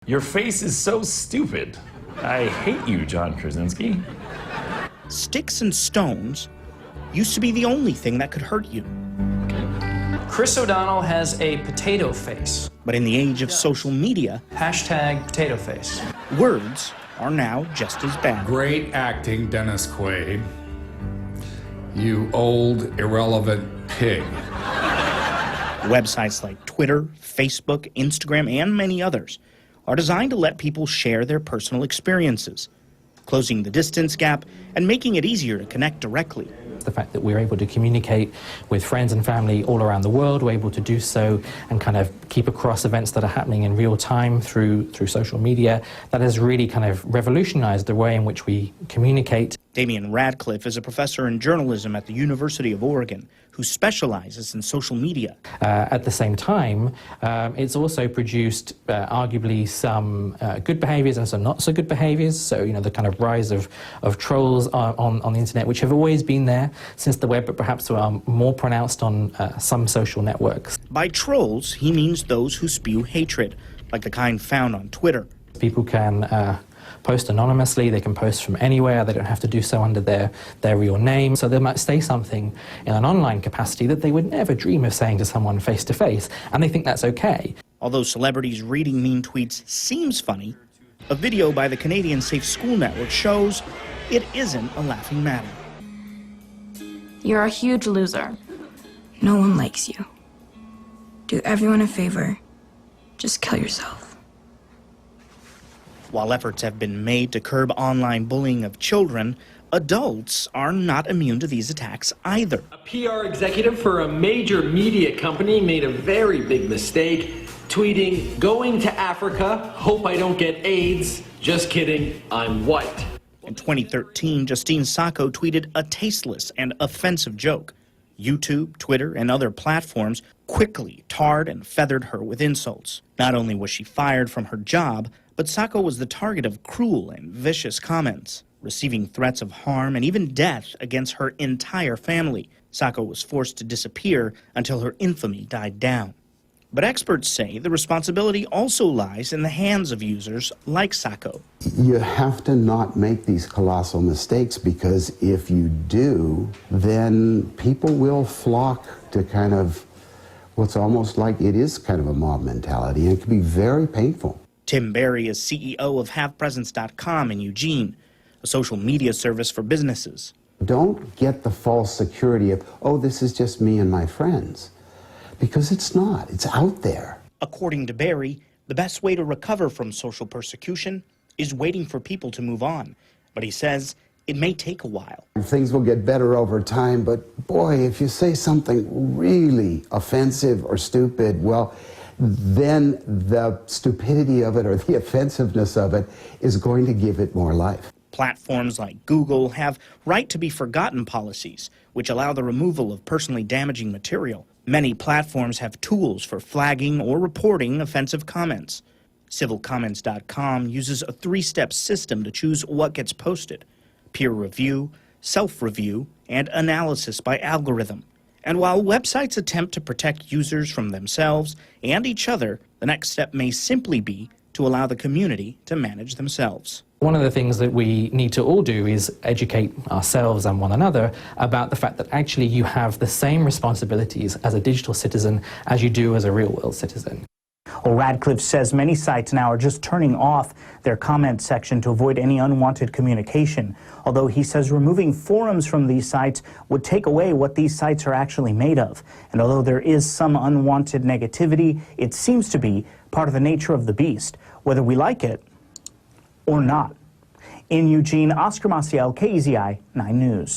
Your face is so stupid. I hate you, John Krasinski. Sticks and stones used to be the only thing that could hurt you. Chris O'Donnell has a potato face. But in the age of social media, Hashtag potato face. words are now just as bad. Great acting, Dennis Quaid. You old, irrelevant pig. Websites like Twitter, Facebook, Instagram, and many others are designed to let people share their personal experiences, closing the distance gap and making it easier to connect directly. The fact that we're able to communicate with friends and family all around the world, we're able to do so and kind of keep across events that are happening in real time through social media, that has really kind of revolutionized the way in which we communicate. Damian Radcliffe is a professor in journalism at the University of Oregon who specializes in social media. At the same time, it's also produced arguably some good behaviors and some not so good behaviors. So, you know, the kind of rise of trolls on the internet, which have always been there since the web, but perhaps are more pronounced on some social networks. By trolls, he means those who spew hatred, like the kind found on Twitter. People can post anonymously, they can post from anywhere, they don't have to do so under their real name. So they might say something in an online capacity that they would never dream of saying to someone face to face, and they think that's okay. Although celebrities reading mean tweets seems funny, a video by the Canadian Safe School Network shows it isn't a laughing matter. You're a huge loser. No one likes you. Do everyone a favor. Just kill yourself. While efforts have been made to curb online bullying of children, adults are not immune to these attacks either. A PR executive for a major media company made a very big mistake, tweeting, "Going to Africa, hope I don't get AIDS. Just kidding, I'm white." In 2013, Justine Sacco tweeted a tasteless and offensive joke. YouTube, Twitter, and other platforms quickly tarred and feathered her with insults. Not only was she fired from her job, but Sacco was the target of cruel and vicious comments, receiving threats of harm and even death against her entire family. Sacco was forced to disappear until her infamy died down. But experts say the responsibility also lies in the hands of users like Sacco. You have to not make these colossal mistakes, because if you do, then people will flock to kind of what's almost like it is kind of a mob mentality, and it can be very painful. Tim Berry is CEO of HavePresence.com in Eugene, a social media service for businesses. Don't get the false security of, oh, this is just me and my friends, because it's not. It's out there. According to Berry, the best way to recover from social persecution is waiting for people to move on. But he says it may take a while. Things will get better over time, but boy, if you say something really offensive or stupid, well, then the stupidity of it or the offensiveness of it is going to give it more life. Platforms like Google have right to be forgotten policies, which allow the removal of personally damaging material. Many platforms have tools for flagging or reporting offensive comments. CivilComments.com uses a three-step system to choose what gets posted: peer review, self-review, and analysis by algorithm. And while websites attempt to protect users from themselves and each other, the next step may simply be to allow the community to manage themselves. One of the things that we need to all do is educate ourselves and one another about the fact that actually you have the same responsibilities as a digital citizen as you do as a real-world citizen. Well, Radcliffe says many sites now are just turning off their comment section to avoid any unwanted communication, although he says removing forums from these sites would take away what these sites are actually made of. And although there is some unwanted negativity, it seems to be part of the nature of the beast, whether we like it or not. In Eugene, Oscar Maciel, KEZI 9 News.